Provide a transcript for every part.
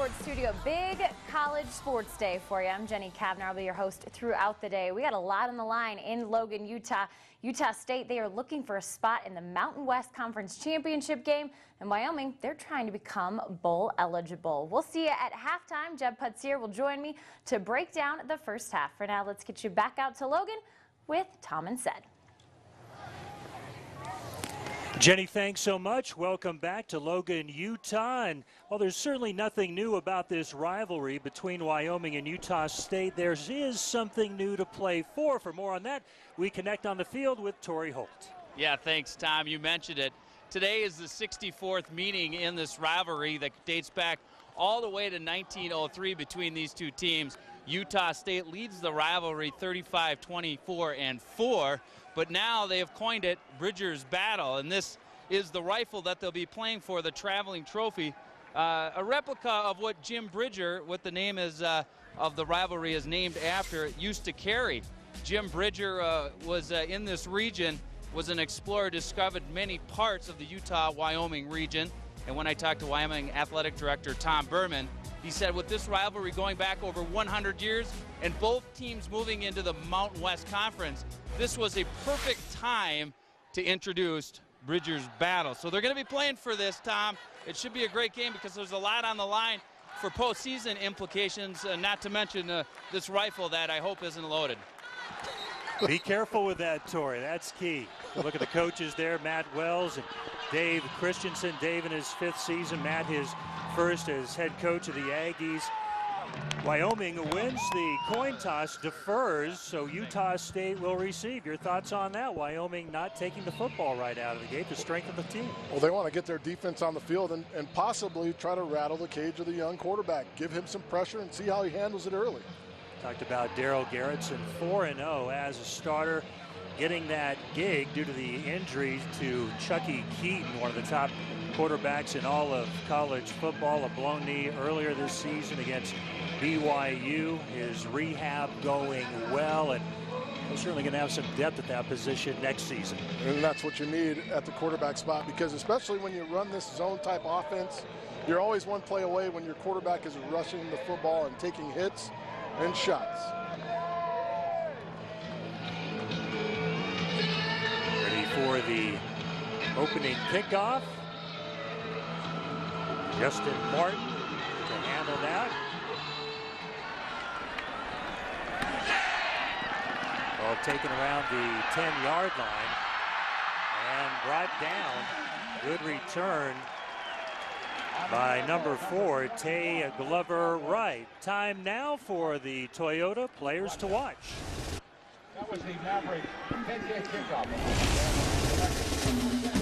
Sports Studio. Big college sports day for you. I'm Jenny Kavner. I'll be your host throughout the day. We got a lot on the line in Logan, Utah. Utah State, they are looking for a spot in the Mountain West Conference Championship game. And Wyoming, they're trying to become bowl eligible. We'll see you at halftime. Jeb Putzier will join me to break down the first half. For now, let's get you back out to Logan with Tom and Sed. Jenny, thanks so much. Welcome back to Logan, Utah. And well, there's certainly nothing new about this rivalry between Wyoming and Utah State. There is something new to play for. For more on that, we connect on the field with Torrey Holt. Yeah, thanks, Tom. You mentioned it. Today is the 64th meeting in this rivalry that dates back all the way to 1903 between these two teams. Utah State leads the rivalry 35-24-4, but now they have coined it Bridger's Battle, and this is the rifle that they'll be playing for, the traveling trophy, a replica of what Jim Bridger, what the name is of the rivalry is named after, used to carry. Jim Bridger was in this region, was an explorer, discovered many parts of the Utah-Wyoming region, and when I talked to Wyoming Athletic Director Tom Berman, he said with this rivalry going back over 100 years and both teams moving into the Mountain West Conference, this was a perfect time to introduce Bridger's Battle. So they're going to be playing for this, Tom. It should be a great game because there's a lot on the line for postseason implications, not to mention this rifle that I hope isn't loaded. Be careful with that, Torrey. That's key. Look at the coaches there, Matt Wells and Dave Christensen. Dave in his 5th season, Matt his first as head coach of the Aggies. Wyoming wins the coin toss, defers, so Utah State will receive. Your thoughts on that? Wyoming not taking the football right out of the gate, the strength of the team. Well, they want to get their defense on the field and possibly try to rattle the cage of the young quarterback. Give him some pressure and see how he handles it early. Talked about Daryl Garrettson, 4-0 as a starter, getting that gig due to the injury to Chucky Keaton, one of the top quarterbacks in all of college football. A blown knee earlier this season against BYU. His rehab going well, and we're certainly going to have some depth at that position next season. And that's what you need at the quarterback spot, because especially when you run this zone type offense, you're always one play away when your quarterback is rushing the football and taking hits and shots. Ready for the opening kickoff. Justin Martin to handle that. Ball taken around the 10-yard line and brought down. Good return by number 4, Tay Glover Wright. Time now for the Toyota players to watch. That was the Maverick 10K kickoff.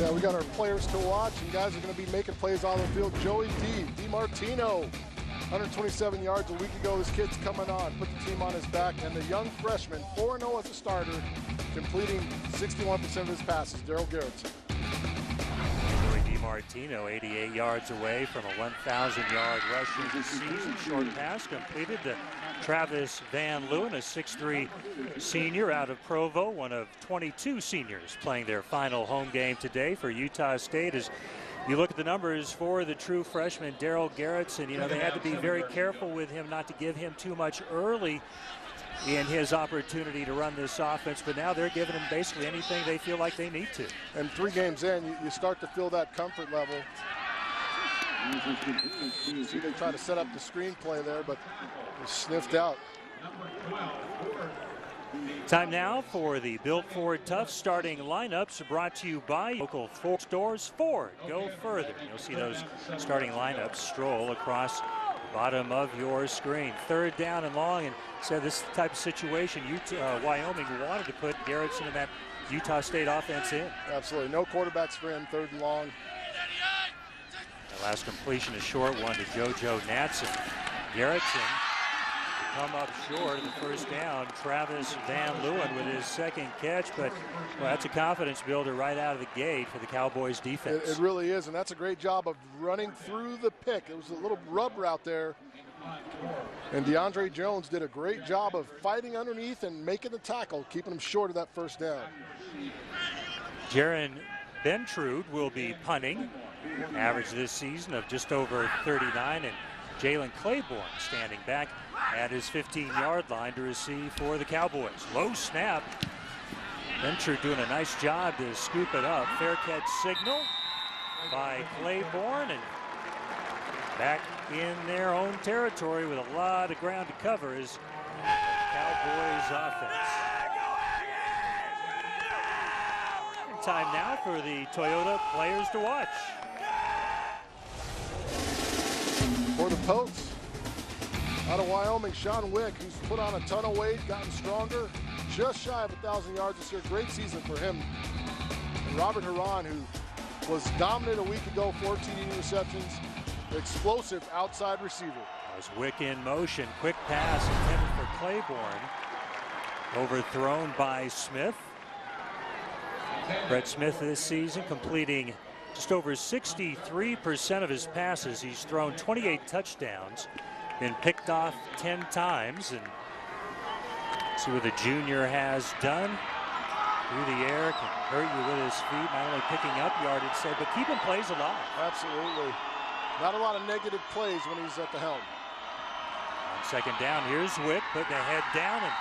Yeah, we got our players to watch, and guys are going to be making plays on the field. Joey DiMartino, 127 yards a week ago. This kid's coming on, put the team on his back, and the young freshman, 4-0 as a starter, completing 61% of his passes, Daryl Garrettson. Martino, 88 yards away from a 1,000-yard rushing season. Short pass completed to Travis Van Leeuwen, a 6'3" senior out of Provo, one of 22 seniors playing their final home game today for Utah State. As you look at the numbers for the true freshman, Daryl Garrettson, you know, they had to be very careful with him not to give him too much early in his opportunity to run this offense, but now they're giving him basically anything they feel like they need to. And 3 games in, you start to feel that comfort level. See, they try to set up the screenplay there, but it sniffed out. Time now for the Built Ford Tough starting lineups, brought to you by local Ford stores. Ford, go further. You'll see those starting lineups stroll across the bottom of your screen. 3rd down and long, and so this type of situation, Wyoming wanted to put Garrettson in that Utah State offense in. Absolutely, no quarterbacks for him, 3rd and long. The last completion, a short one to JoJo Natson. Garrettson to come up short of the 1st down. Travis Van Leeuwen with his 2nd catch, but well, that's a confidence builder right out of the gate for the Cowboys defense. It really is, and that's a great job of running through the pick. It was a little rub route there. And DeAndre Jones did a great job of fighting underneath and making the tackle, keeping him short of that 1st down. Jaron Bentrude will be punting. Average this season of just over 39. And Jalen Claiborne standing back at his 15-yard line to receive for the Cowboys. Low snap. Venture doing a nice job to scoop it up. Fair catch signal by Claiborne, and back in their own territory with a lot of ground to cover is Cowboys offense. Time now for the Toyota players to watch. For the Pokes, out of Wyoming, Sean Wick, who's put on a ton of weight, gotten stronger, just shy of 1,000 yards this year. Great season for him. And Robert Huron, who was dominant a week ago, 14 receptions, explosive outside receiver. That was Wick in motion. Quick pass intended for Claiborne. Overthrown by Smith. Brett Smith this season completing just over 63% of his passes. He's thrown 28 touchdowns, been picked off 10 times, and see what the junior has done. Through the air, can hurt you with his feet, not only picking up yardage, but keeping plays alive. Absolutely. Not a lot of negative plays when he's at the helm. On second down, here's Wick putting the head down and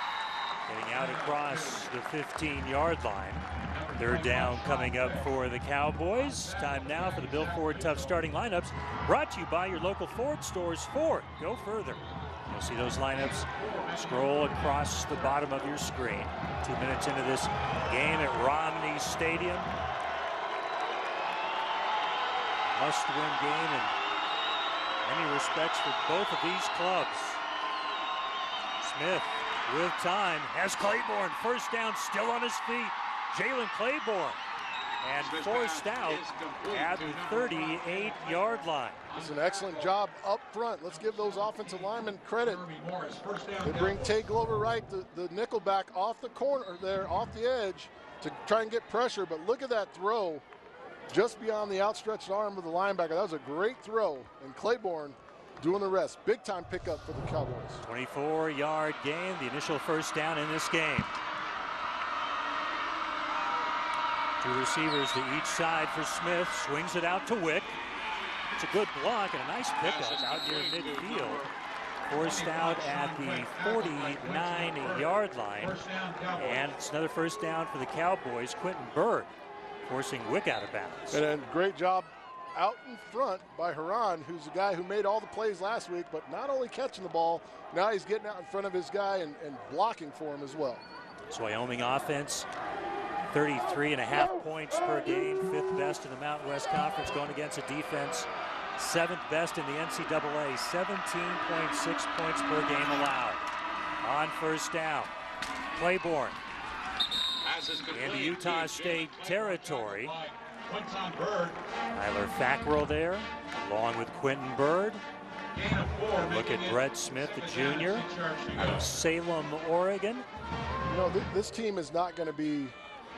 getting out across the 15-yard line. Third down coming up for the Cowboys. Time now for the Bill Ford Tough starting lineups, brought to you by your local Ford stores. Ford, go further. You'll see those lineups scroll across the bottom of your screen. 2 minutes into this game at Romney Stadium. Must-win game in many respects for both of these clubs. Smith with time has Claiborne. First down, still on his feet. Jalen Claiborne, and forced out at the 38-yard line. It's an excellent job up front. Let's give those offensive linemen credit. They bring Tay Glover right, the nickel back off the corner there, off the edge to try and get pressure. But look at that throw just beyond the outstretched arm of the linebacker. That was a great throw, and Claiborne doing the rest. Big time pickup for the Cowboys. 24-yard gain, the initial first down in this game. Two receivers to each side for Smith. Swings it out to Wick. It's a good block and a nice pickup out near midfield. Forced out at the 49-yard line. And it's another first down for the Cowboys. Quentin Bird forcing Wick out of bounds. And a great job out in front by Huron, who's a guy who made all the plays last week, but not only catching the ball, now he's getting out in front of his guy and blocking for him as well. This Wyoming offense, 33.5 points per game, 5th best in the Mountain West Conference, going against a defense 7th best in the NCAA, 17.6 points per game allowed. On first down, Claiborne into Utah State territory. Tyler Fackrell there, along with Quentin Bird. Look at Brett Smith, the junior, out of Salem, Oregon. You know, this team is not going to be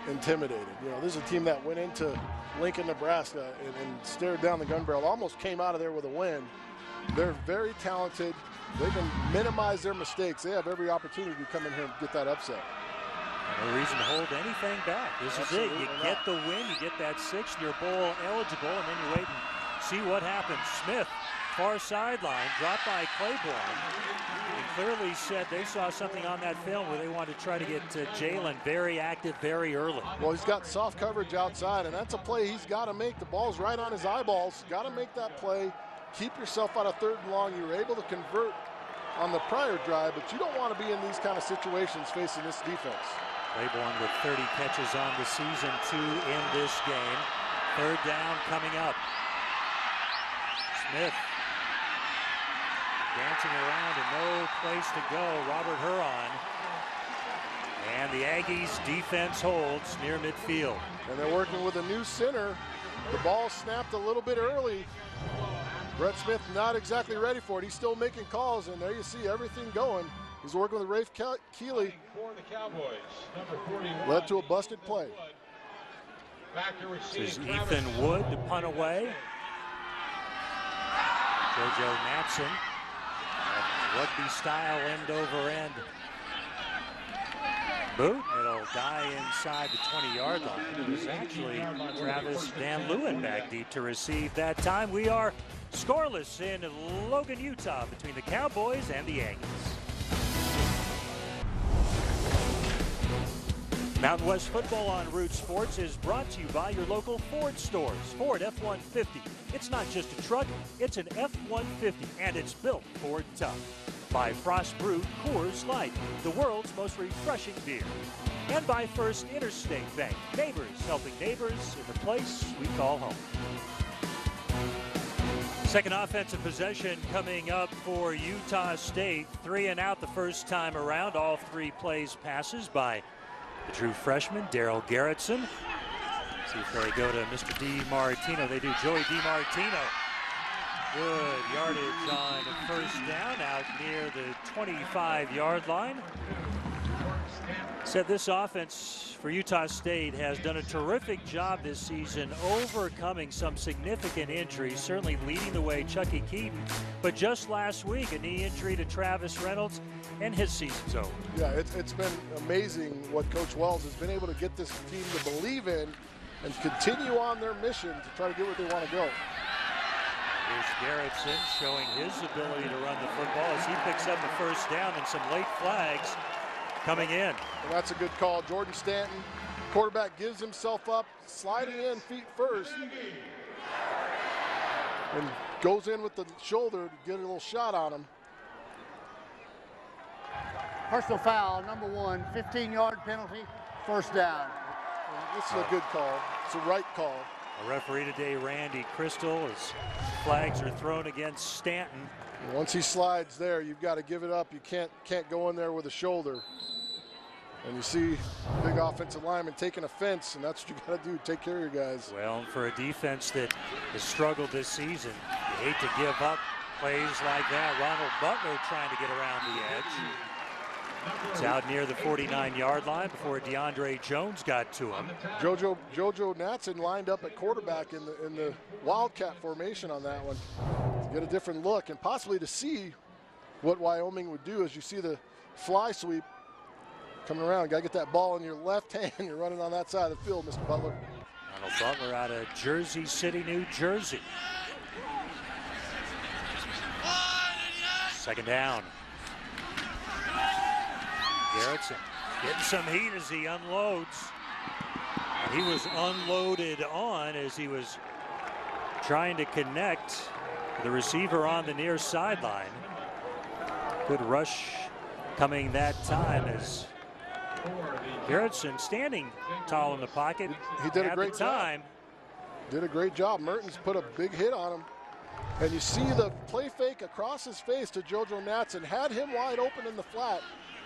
intimidated. You know, this is a team that went into Lincoln, Nebraska and stared down the gun barrel, almost came out of there with a win. They're very talented. They can minimize their mistakes. They have every opportunity to come in here and get that upset. No reason to hold anything back. This Absolutely is it. You get the win, you get that 6th, you're bowl eligible, and then you wait and see what happens. Smith, far sideline, dropped by Claiborne. He clearly said they saw something on that film where they wanted to try to get Jalen very active very early. Well, he's got soft coverage outside, and that's a play he's got to make. The ball's right on his eyeballs. Got to make that play. Keep yourself out of 3rd and long. You were able to convert on the prior drive, but you don't want to be in these kind of situations facing this defense. Claiborne with 30 catches on the season, 2 in this game. 3rd down coming up. Smith dancing around and no place to go. Robert Huron. And the Aggies defense holds near midfield. And they're working with a new center. The ball snapped a little bit early. Brett Smith not exactly ready for it. He's still making calls, and there you see everything going. He's working with Rafe Keeley. Led to a busted play. This is Ethan Wood to punt away. JoJo Matson, rugby style end over end boot. It'll die inside the 20-yard line. It was actually Travis Van Leeuwen back deep to receive that time. We are Scoreless in Logan, Utah between the Cowboys and the Aggies. Mountain West Football on Root Sports is brought to you by your local Ford stores. Ford F-150. It's not just a truck, it's an F-150, and it's built Ford tough. By Frost Brewed Coors Light, the world's most refreshing beer. And by First Interstate Bank, neighbors helping neighbors in the place we call home. Second offensive possession coming up for Utah State. 3 and out the first time around. All 3 plays passes by the true freshman, Daryl Garrettson. See if they go to Mr. DiMartino. They do. Joey DiMartino. Good yardage on first down out near the 25-yard line. Said this offense for Utah State has done a terrific job this season overcoming some significant injuries, certainly leading the way Chucky Keaton. But just last week, a knee injury to Travis Reynolds, and his season's over. Yeah, it's been amazing what Coach Wells has been able to get this team to believe in and continue on their mission to try to get where they want to go. Here's Garrettson showing his ability to run the football as he picks up the first down and some late flags coming in. And that's a good call. Jordan Stanton, quarterback, gives himself up, sliding in feet first, and goes in with the shoulder to get a little shot on him. Personal foul, number 1, 15-yard penalty, first down. And this is a good call. It's a right call. A referee today, Randy Crystal, as flags are thrown against Stanton. And once he slides there, you've got to give it up. You can't go in there with a shoulder. And you see big offensive lineman taking offense, and that's what you got to do, take care of your guys. Well, for a defense that has struggled this season, you hate to give up plays like that. Ronald Butler trying to get around the edge. It's out near the 49-yard line before DeAndre Jones got to him. Jojo Natson lined up at quarterback in the Wildcat formation on that one to get a different look and possibly to see what Wyoming would do as you see the fly sweep coming around. Got to get that ball in your left hand. You're running on that side of the field, Mr. Butler. Ronald Butler out of Jersey City, New Jersey. Second down. Garrettson getting some heat as he unloads. He was unloaded on as he was trying to connect the receiver on the near sideline. Good rush coming that time as Garrettson standing tall in the pocket. He did a great job. Did a great job. Mertens put a big hit on him. And you see the play fake across his face to Jojo Natson. Had him wide open in the flat.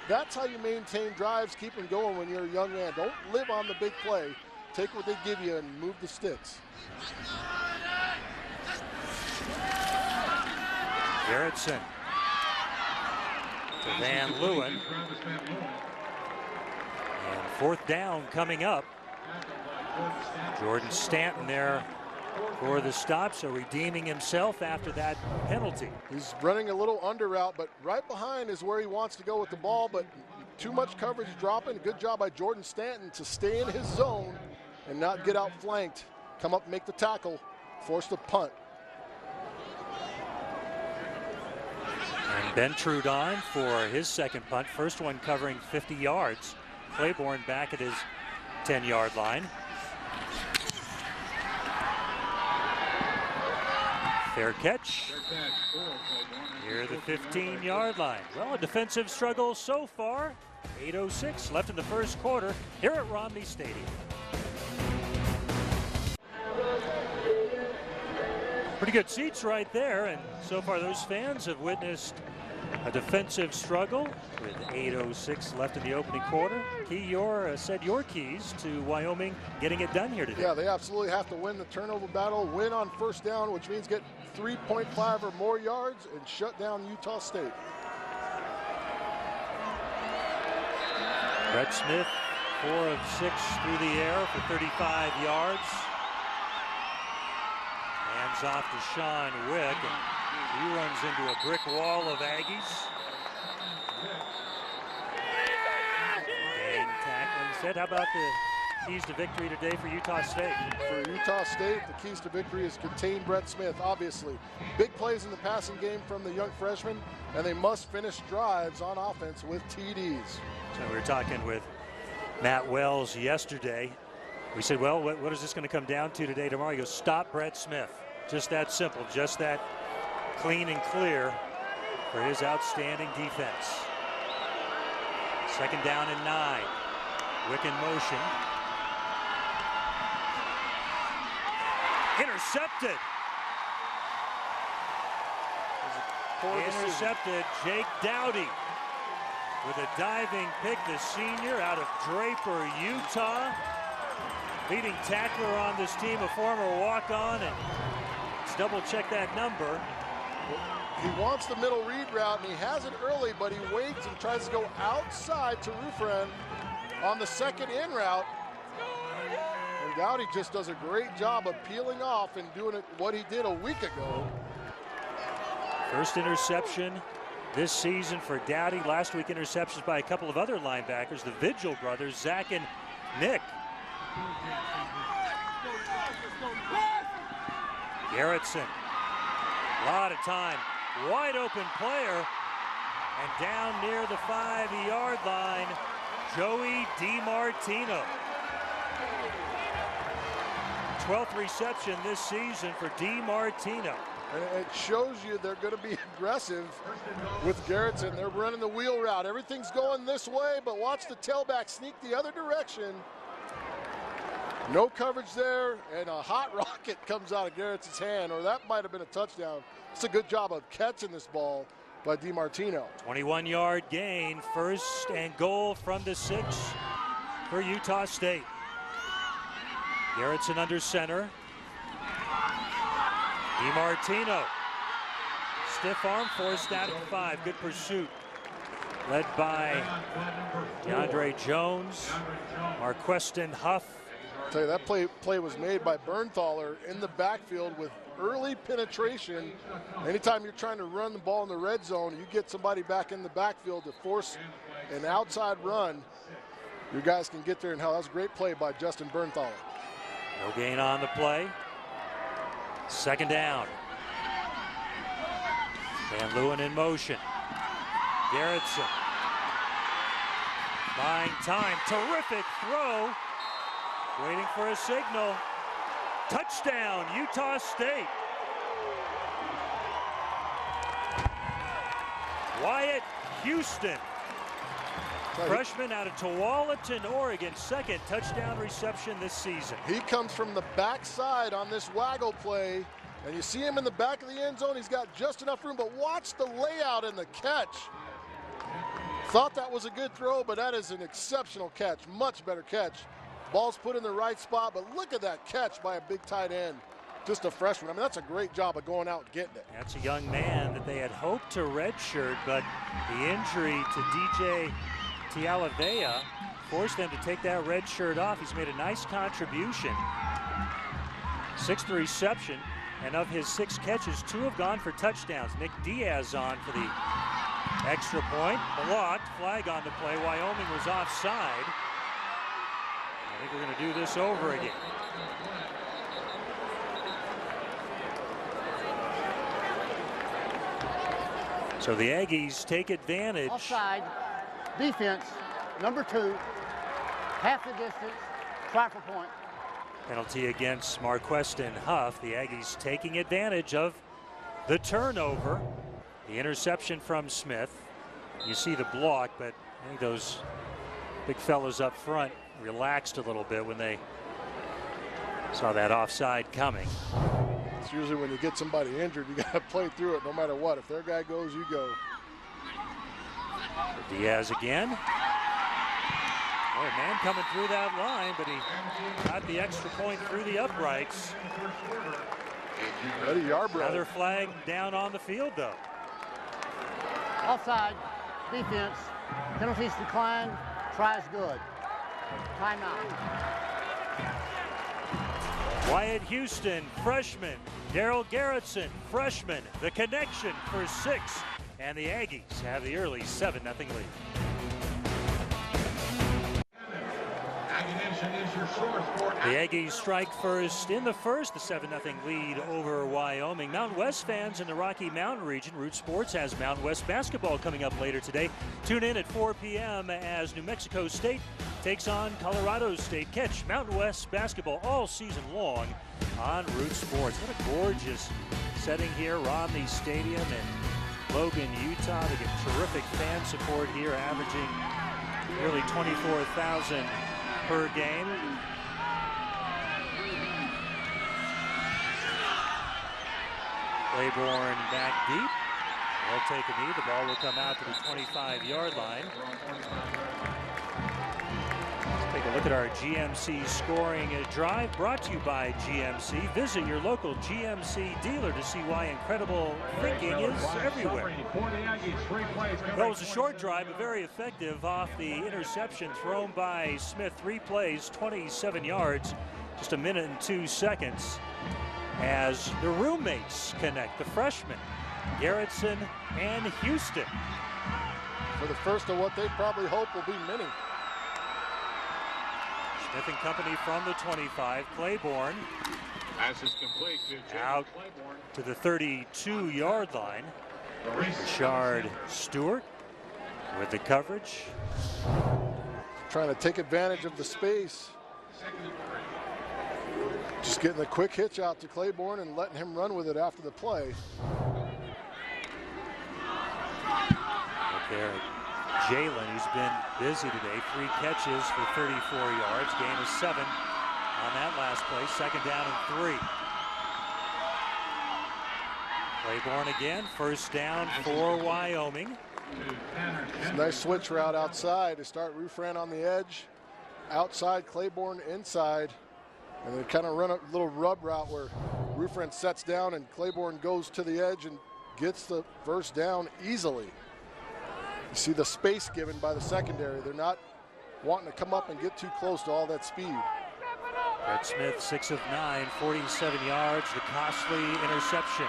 That's how you maintain drives, keep them going when you're a young man. Don't live on the big play. Take what they give you and move the sticks. Garrettson to Van Leeuwen. And fourth down coming up. Jordan Stanton there for the stop, so redeeming himself after that penalty. He's running a little under route, but right behind is where he wants to go with the ball, but too much coverage dropping. Good job by Jordan Stanton to stay in his zone and not get outflanked. Come up, make the tackle, force the punt. And Ben Trudon for his second punt. First one covering 50 yards. Claiborne back at his 10-yard line. Fair catch near the 15-yard line. Well, a defensive struggle so far. 8:06 left in the first quarter here at Romney Stadium. Pretty good seats right there, and so far those fans have witnessed a defensive struggle with 8:06 left in the opening quarter. Key, said your keys to Wyoming getting it done here today. Yeah, they absolutely have to win the turnover battle, win on first down, which means get 3.5 or more yards and shut down Utah State. Brett Smith, 4 of 6 through the air for 35 yards. Hands off to Sean Wick, and he runs into a brick wall of Aggies. Gang tackling set. How about the keys to victory today for Utah State? For Utah State, the keys to victory is contain Brett Smith, obviously. Big plays in the passing game from the young freshman, and they must finish drives on offense with TDs. So we were talking with Matt Wells yesterday. We said, well, what is this going to come down to today, tomorrow? He goes, stop Brett Smith. Just that simple, just that clean and clear for his outstanding defense. 2nd down and 9. Wick in motion. Intercepted. Intercepted. Jake Dowdy with a diving pick, the senior out of Draper, Utah. Leading tackler on this team, a former walk-on, and let's double check that number. He wants the middle read route, and he has it early, but he waits and tries to go outside to Rufren on the 2nd in route. And Dowdy just does a great job of peeling off and doing it what he did a week ago. First interception this season for Dowdy. Last week interceptions by a couple of other linebackers, the Vigil brothers, Zach and Nick. Garrettson, a lot of time, wide open player, and down near the 5-yard line, Joey DiMartino. 12th reception this season for DiMartino. And it shows you they're going to be aggressive with Garrettson. They're running the wheel route. Everything's going this way, but watch the tailback sneak the other direction. No coverage there, and a hot rocket comes out of Garrettson's hand, or that might have been a touchdown. It's a good job of catching this ball by DiMartino. 21-yard gain, 1st and goal from the 6 for Utah State. Garrettson under center. DiMartino, stiff arm, forced out at 5. Good pursuit, led by DeAndre Jones, Marqueston Huff. I'll tell you, that play was made by Bernthaler in the backfield with early penetration. Anytime you're trying to run the ball in the red zone, you get somebody back in the backfield to force an outside run. Your guys can get there, and hell, that was a great play by Justin Bernthaler. No gain on the play. 2nd down. Van Leeuwen in motion. Garrettson buying time. Terrific throw. Waiting for a signal. Touchdown, Utah State. Wyatt Houston, freshman out of Tualatin, Oregon, 2nd touchdown reception this season. He comes from the backside on this waggle play, and you see him in the back of the end zone. He's got just enough room, but watch the layout and the catch. Thought that was a good throw, but that is an exceptional catch, much better catch. Ball's put in the right spot, but look at that catch by a big tight end. Just a freshman. I mean, that's a great job of going out and getting it. That's a young man that they had hoped to redshirt, but the injury to DJ Tialavea forced them to take that red shirt off. He's made a nice contribution. 6th reception, and of his 6 catches, 2 have gone for touchdowns. Nick Diaz on for the extra point. Blocked, flag on the play. Wyoming was offside. I think we're going to do this over again. So the Aggies take advantage. Offside, defense, number 2, half the distance, try for point. Penalty against Marqueston Huff. The Aggies taking advantage of the turnover. The interception from Smith. You see the block, but I think those big fellas up front relaxed a little bit when they saw that offside coming. It's usually when you get somebody injured, you got to play through it no matter what. If their guy goes, you go. Diaz again. Oh, man coming through that line, but he got the extra point through the uprights. Eddie Yarbrough. Another flag down on the field, though. Offside, defense, penalties declined, tries good. Timeout. Wyatt Houston, freshman. Daryl Garrettson, freshman. The connection for 6. And the Aggies have the early 7-0 lead. Ammunition is your The Aggies strike first in the first, the 7-0 lead over Wyoming. Mountain West fans in the Rocky Mountain region, Root Sports has Mountain West basketball coming up later today. Tune in at 4 p.m. as New Mexico State takes on Colorado State. Catch Mountain West basketball all season long on Root Sports. What a gorgeous setting here, Romney Stadium in Logan, Utah. They get terrific fan support here, averaging nearly 24,000 per game. Claiborne back deep. They'll take a knee. The ball will come out to the 25-yard line. Let's take a look at our GMC scoring drive, brought to you by GMC. Visit your local GMC dealer to see why incredible thinking is everywhere. Well, it was a short drive, but very effective off the interception thrown by Smith. 3 plays, 27 yards, just a minute and 2 seconds. As the roommates connect, the freshmen, Garrettson and Houston. For the first of what they probably hope will be many. Smith and company from the 25. Claiborne Pass is complete to out to the 32-yard line. Richard Stewart with the coverage. Trying to take advantage of the space. Just getting a quick hitch out to Claiborne and letting him run with it after the play. Look there, Jalen, who's been busy today. 3 catches for 34 yards. Gain of 7 on that last play. 2nd down and 3. Claiborne again. 1st down for Wyoming. It's a nice switch route outside to start Rufran on the edge. Outside, Claiborne inside. And they kind of run a little rub route where Rufran sets down and Claiborne goes to the edge and gets the first down easily. You see the space given by the secondary. They're not wanting to come up and get too close to all that speed. Brett Smith, 6 of 9, 47 yards, the costly interception.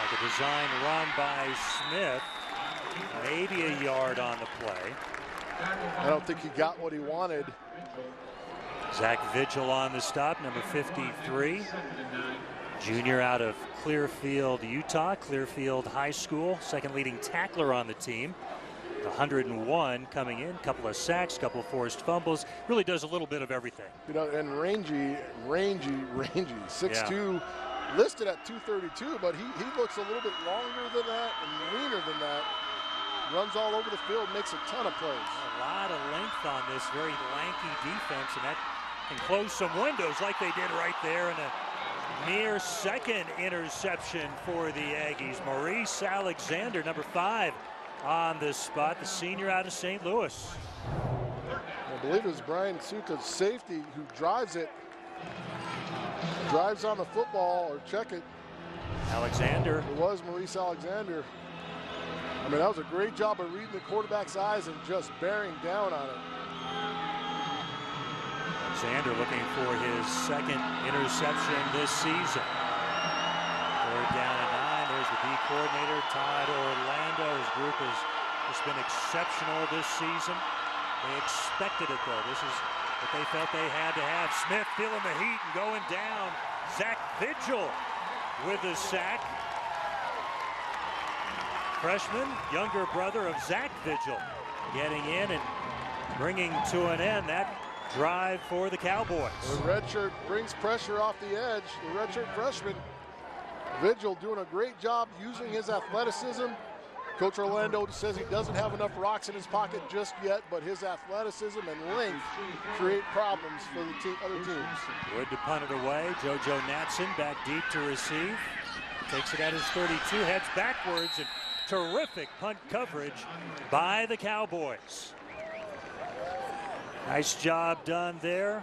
Like a design run by Smith, maybe a yard on the play. I don't think he got what he wanted. Zach Vigil on the stop, number 53. Junior out of Clearfield, Utah, Clearfield High School, 2nd leading tackler on the team. 101 coming in, couple of sacks, couple of forced fumbles. Really does a little bit of everything. You know, and rangy. 6'2", listed at 232, but he looks a little bit longer than that and leaner than that. Runs all over the field, makes a ton of plays. A lot of length on this very lanky defense, and that can close some windows like they did right there in a near 2nd interception for the Aggies. Maurice Alexander, number 5 on the spot, the senior out of St. Louis. I believe it was Brian Suka's safety who drives on the football, or check it. Alexander. It was Maurice Alexander. I mean, that was a great job of reading the quarterback's eyes and just bearing down on it. Alexander looking for his 2nd interception this season. 3rd down and 9. There's the D coordinator, Todd Orlando. His group has just been exceptional this season. They expected it, though. This is what they felt they had to have. Smith feeling the heat and going down. Zach Vigil with the sack. Freshman, younger brother of Zach Vigil, getting in and bringing to an end that drive for the Cowboys. The redshirt brings pressure off the edge. The redshirt freshman, Vigil, doing a great job using his athleticism. Coach Orlando says he doesn't have enough rocks in his pocket just yet, but his athleticism and length create problems for the other teams. Wood to punt it away. JoJo Natson back deep to receive. Takes it at his 32, heads backwards, and terrific punt coverage by the Cowboys. Nice job done there.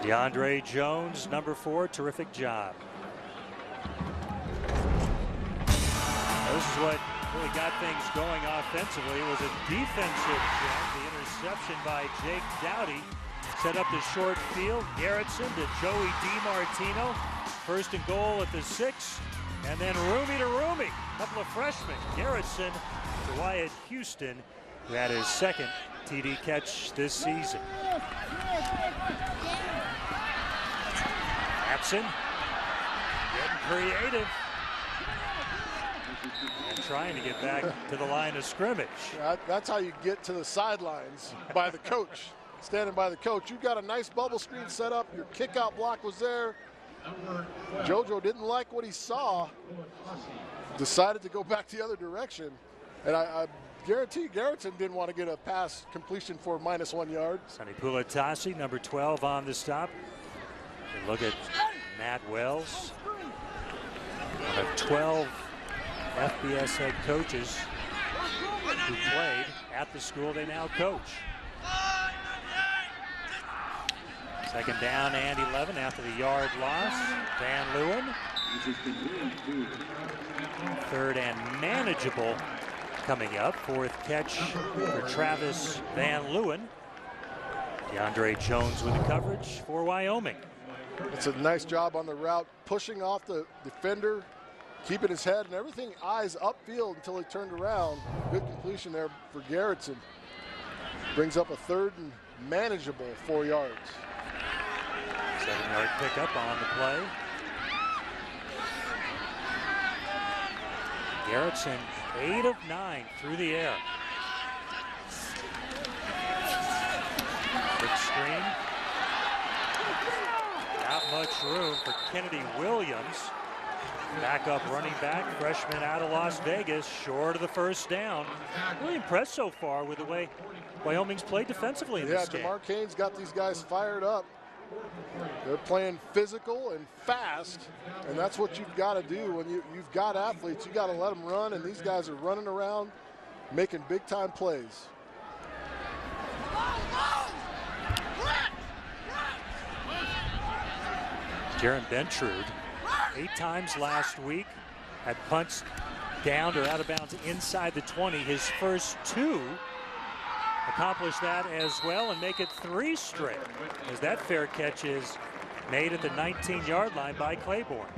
DeAndre Jones, number 4, terrific job. This is what really got things going offensively. It was a defensive jump. The interception by Jake Dowdy set up the short field. Garrettson to Joey DiMartino. 1st and goal at the 6. And then Roomy to Roomy. A couple of freshmen. Garrettson to Wyatt Houston, who had his 2nd TD catch this season. Abson getting creative and trying to get back to the line of scrimmage. That's how you get to the sidelines, by the coach. Standing by the coach. You've got a nice bubble screen set up. Your kick-out block was there. JoJo didn't like what he saw. Decided to go back the other direction. And I guarantee Garrettson didn't want to get a pass completion for -1 yard. Sonny Pulatasi, number 12 on the stop. And look at Matt Wells, one of 12 FBS head coaches who played at the school they now coach. Second down and 11 after the yard loss. Van Leeuwen. Third and manageable coming up. Fourth catch for Travis Van Leeuwen. DeAndre Jones with the coverage for Wyoming. It's a nice job on the route, pushing off the defender, keeping his head and everything, eyes upfield until he turned around. Good completion there for Garrettson. Brings up a third and manageable 4 yards. 7-yard pickup on the play. Garrettson 8 of 9 through the air. Big screen. Not much room for Kennedy Williams. Backup running back, freshman out of Las Vegas, short of the first down. Really impressed so far with the way Wyoming's played defensively in this game. DeMar Cain's got these guys fired up. They're playing physical and fast, and that's what you've got to do when you've got athletes. You got to let them run, and these guys are running around, making big-time plays. Jaron Bentrude, 8 times last week, had punts down or out of bounds inside the 20. His first 2 accomplish that as well and make it 3 straight, as that fair catch is made at the 19-yard line by Claiborne.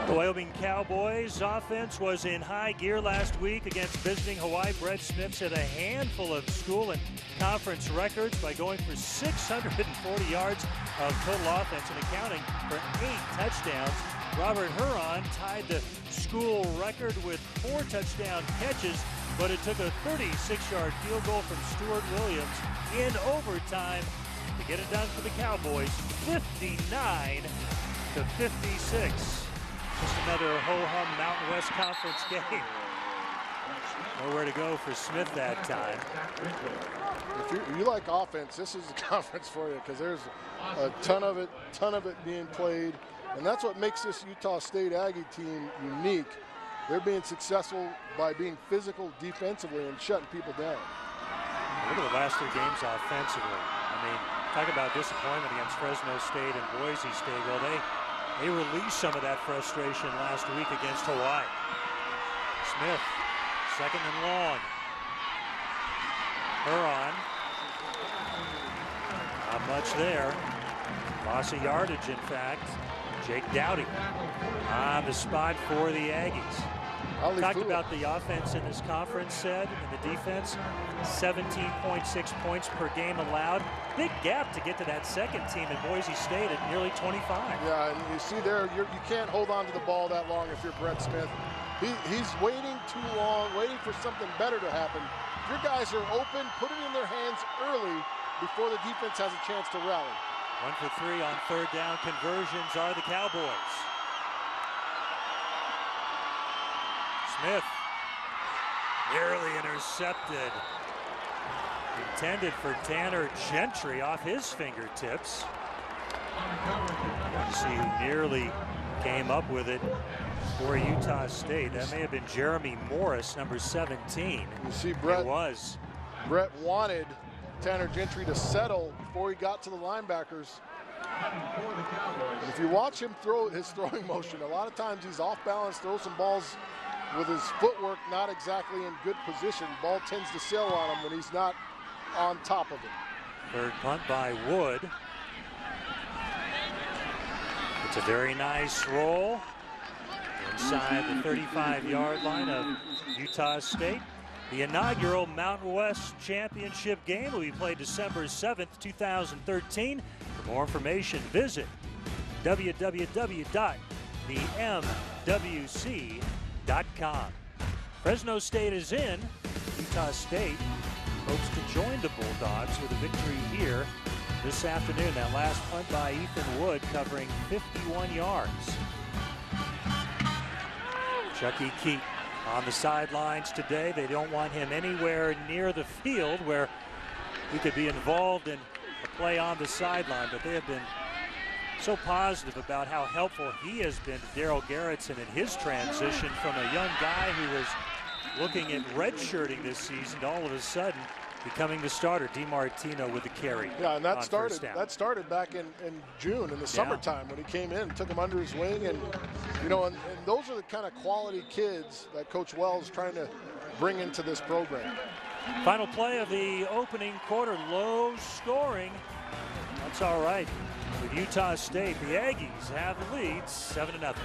The Wyoming Cowboys offense was in high gear last week against visiting Hawaii. Brett Smith set a handful of school and conference records by going for 640 yards of total offense and accounting for 8 touchdowns. Robert Huron tied the school record with 4 touchdown catches, but it took a 36-yard field goal from Stuart Williams in overtime to get it done for the Cowboys, 59-56. Just another ho-hum Mountain West Conference game. Nowhere to go for Smith that time. If you like offense, this is the conference for you, because there's a ton of it being played, and that's what makes this Utah State Aggie team unique. They're being successful by being physical defensively and shutting people down. Look at the last 2 games offensively. I mean, talk about disappointment against Fresno State and Boise State. Well, they released some of that frustration last week against Hawaii. Smith, second and long. Huron, not much there. Loss of yardage, in fact. Jake Dowdy on the spot for the Aggies. Talked about the offense in this conference, said, and the defense, 17.6 points per game allowed. Big gap to get to that second team in Boise State at nearly 25. Yeah, and you see there, you can't hold on to the ball that long if you're Brett Smith. He's waiting too long, waiting for something better to happen. If your guys are open, put it in their hands early before the defense has a chance to rally. 1 for 3 on third down conversions are the Cowboys. Smith nearly intercepted. Intended for Tanner Gentry off his fingertips. See who nearly came up with it for Utah State. That may have been Jeremy Morris, number 17. You see Brett. It was. Brett wanted Tanner Gentry to settle before he got to the linebackers. And if you watch him throw his throwing motion, a lot of times he's off balance, throws some balls with his footwork not exactly in good position. Ball tends to sail on him when he's not on top of it. Third punt by Wood. It's a very nice roll inside the 35-yard line of Utah State. The inaugural Mountain West Championship game will be played December 7th, 2013. For more information, visit www.themwc.com. Fresno State is in. Utah State hopes to join the Bulldogs with a victory here this afternoon. That last punt by Ethan Wood covering 51 yards. Chucky Keaton on the sidelines today. They don't want him anywhere near the field where he could be involved in a play on the sideline, but they have been so positive about how helpful he has been to Darryl Garrettson in his transition from a young guy who was looking at redshirting this season to all of a sudden becoming the starter. DiMartino with the carry. Yeah, and that started back in June in the summertime when he came in, took him under his wing, and you know, and those are the kind of quality kids that Coach Wells is trying to bring into this program. Final play of the opening quarter, low scoring. That's all right. With Utah State, the Aggies have the lead 7-0.